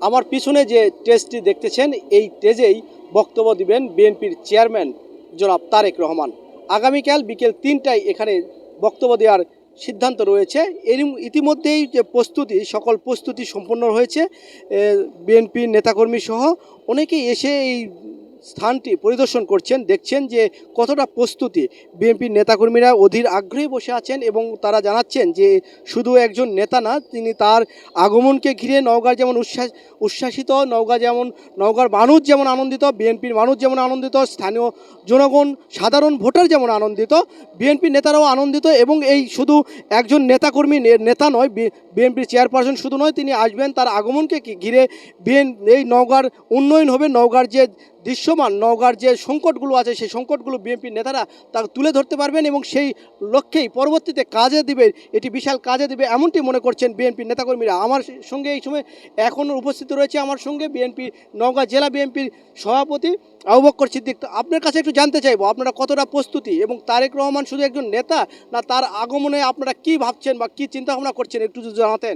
আমার পিছনে যে স্টেজটি দেখতেছেন এই স্টেজেই বক্তব্য দিবেন বিএনপির চেয়ারম্যান জনাব তারেক রহমান। আগামীকাল বিকেল ৩টায় এখানে বক্তব্য দেওয়ার সিদ্ধান্ত রয়েছে। এর ইতিমধ্যেই যে প্রস্তুতি সকল প্রস্তুতি সম্পন্ন হয়েছে। বিএনপির নেতাকর্মী সহ অনেকেই এসে এই স্থানটি পরিদর্শন করছেন, দেখছেন যে কতটা প্রস্তুতি। বিএনপির নেতাকর্মীরা অধীর আগ্রহে বসে আছেন এবং তারা জানাচ্ছেন যে শুধু একজন নেতা না, তিনি তার আগমনকে ঘিরে নওগাঁর যেমন উচ্ছ্বাসিত, নওগাঁর মানুষ যেমন আনন্দিত, বিএনপির মানুষ যেমন আনন্দিত, স্থানীয় জনগণ সাধারণ ভোটার যেমন আনন্দিত, বিএনপির নেতারাও আনন্দিত। এবং এই শুধু একজন নেতাকর্মী নেতা নয়, বিএনপির চেয়ারপারসন শুধু নয়, তিনি আসবেন, তার আগমনকে ঘিরে এই নওগাঁর উন্নয়ন হবে। নওগাঁর যে দৃশ্যমান, নওগাঁর যে সংকটগুলো আছে সেই সংকটগুলো বিএনপির নেতারা তা তুলে ধরতে পারবেন এবং সেই লক্ষ্যেই পরবর্তীতে কাজে দিবে, এটি বিশাল কাজে দিবে এমনটি মনে করছেন বিএনপির নেতাকর্মীরা। আমার সঙ্গে এই সময় এখনও উপস্থিত রয়েছে আমার সঙ্গে নওগাঁ জেলা বিএনপির সভাপতি আবু বক্কর সিদ্দিক। আপনার কাছে একটু জানতে চাইবো আপনারা কতটা প্রস্তুতি, এবং তারেক রহমান শুধু একজন নেতা না, তার আগমনে আপনারা কি ভাবছেন বা কি চিন্তা ভাবনা করছেন একটু যদি জানাতেন।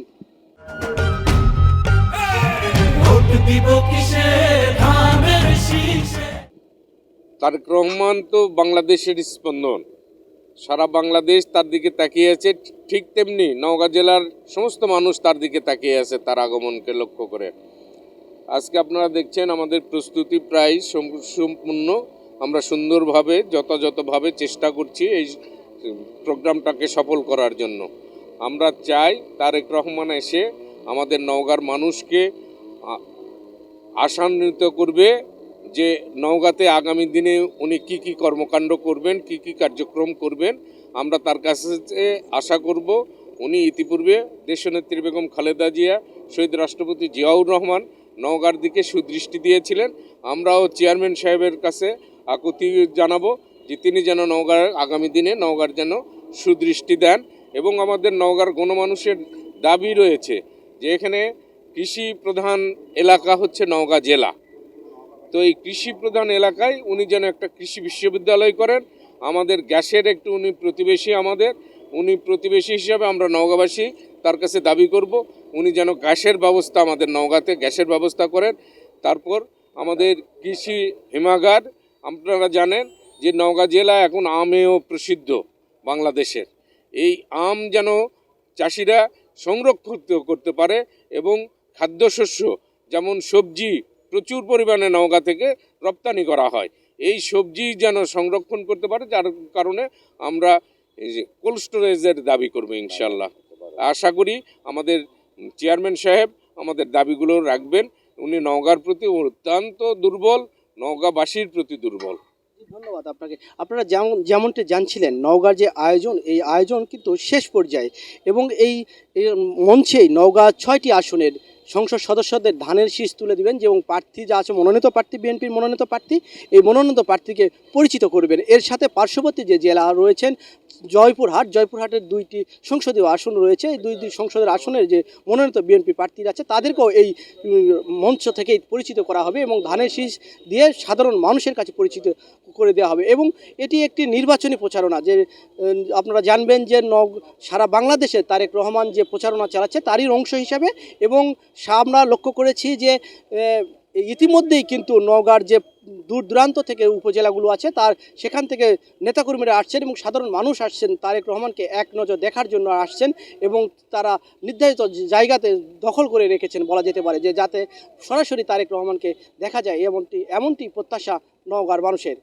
তারেক রহমান তো বাংলাদেশের স্পন্দন, সারা বাংলাদেশ তার দিকে তাকিয়ে আছে। ঠিক তেমনি নওগাঁ জেলার সমস্ত মানুষ তার দিকে তাকিয়ে আছে তার আগমনকে লক্ষ্য করে। আজকে আপনারা দেখছেন আমাদের প্রস্তুতি প্রায় সম্পূর্ণ। আমরা সুন্দরভাবে যথাযথভাবে চেষ্টা করছি এই প্রোগ্রামটাকে সফল করার জন্য। আমরা চাই তারেক রহমান এসে আমাদের নওগাঁর মানুষকে আশান্বিত করবে যে নওগাঁতে আগামী দিনে উনি কি কি কর্মকাণ্ড করবেন, কি কি কার্যক্রম করবেন। আমরা তার কাছে আশা করব। উনি ইতিপূর্বে দেশনেত্রী বেগম খালেদা জিয়া, শহীদ রাষ্ট্রপতি জিয়াউর রহমান নওগাঁর দিকে সুদৃষ্টি দিয়েছিলেন। আমরাও চেয়ারম্যান সাহেবের কাছে আকুতি জানাবো যে তিনি যেন আগামী দিনে নওগাঁর যেন সুদৃষ্টি দেন। এবং আমাদের নওগাঁর গণমানুষের দাবি রয়েছে যে এখানে কৃষি প্রধান এলাকা হচ্ছে নওগাঁ জেলা। তো এই কৃষি প্রধান এলাকায় উনি যেন একটা কৃষি বিশ্ববিদ্যালয় করেন। আমাদের গ্যাসের একটু উনি প্রতিবেশী হিসাবে আমরা নওগাঁবাসী তার কাছে দাবি করব উনি যেন গ্যাসের ব্যবস্থা আমাদের নওগাঁতে গ্যাসের ব্যবস্থা করেন। তারপর আমাদের কৃষি হিমাগার, আপনারা জানেন যে নওগাঁ জেলা এখন আমেও প্রসিদ্ধ বাংলাদেশের। এই আম যেন চাষিরা সংরক্ষণ করতে পারে এবং খাদ্যশস্য যেমন সবজি প্রচুর পরিমাণে নওগাঁ থেকে রপ্তানি করা হয়, এই সবজি যেন সংরক্ষণ করতে পারে। যার কারণে আমরা এই যে কোল্ড স্টোরেজের দাবি করবো ইনশাল্লাহ। আশা করি আমাদের চেয়ারম্যান সাহেব আমাদের দাবিগুলো রাখবেন। উনি নওগাঁর প্রতি অত্যন্ত দুর্বল, নওগাঁবাসীর প্রতি দুর্বল। ধন্যবাদ আপনাকে। আপনারা যেমনটি জানছিলেন নওগাঁর যে আয়োজন, এই আয়োজন কিন্তু শেষ পর্যায়ে, এবং এই মঞ্চেই নওগাঁ 6টি আসনের সংসদ সদস্যদের ধানের শীষ তুলে দিবেন এবং প্রার্থী যা আছে মনোনীত প্রার্থী, বিএনপির মনোনীত প্রার্থী, এই মনোনীত প্রার্থীকে পরিচিত করবেন। এর সাথে পার্শ্ববর্তী যে জেলা রয়েছেন জয়পুরহাটের 2টি সংসদীয় আসন রয়েছে, এই দুই সংসদের আসনের যে মনোনীত বিএনপি প্রার্থী আছে তাদেরকেও এই মঞ্চ থেকেই পরিচিত করা হবে এবং ধানের শীষ দিয়ে সাধারণ মানুষের কাছে পরিচিত করে দেওয়া হবে। এবং এটি একটি নির্বাচনী প্রচারণা, যে আপনারা জানবেন যে সারা বাংলাদেশে তারেক রহমান যে প্রচারণা চালাচ্ছে তারই অংশ হিসাবে। এবং আমরা লক্ষ্য করেছি যে ইতিমধ্যেই কিন্তু নওগাঁর যে দূর দূরান্ত থেকে উপজেলাগুলো আছে সেখান থেকে নেতাকর্মীরা আসছেন এবং সাধারণ মানুষ আসছেন তারেক রহমানকে এক নজর দেখার জন্য আসছেন, এবং তারা নির্ধারিত জায়গাতে দখল করে রেখেছেন বলা যেতে পারে, যে যাতে সরাসরি তারেক রহমানকে দেখা যায় এমনটি প্রত্যাশা নওগাঁর মানুষের।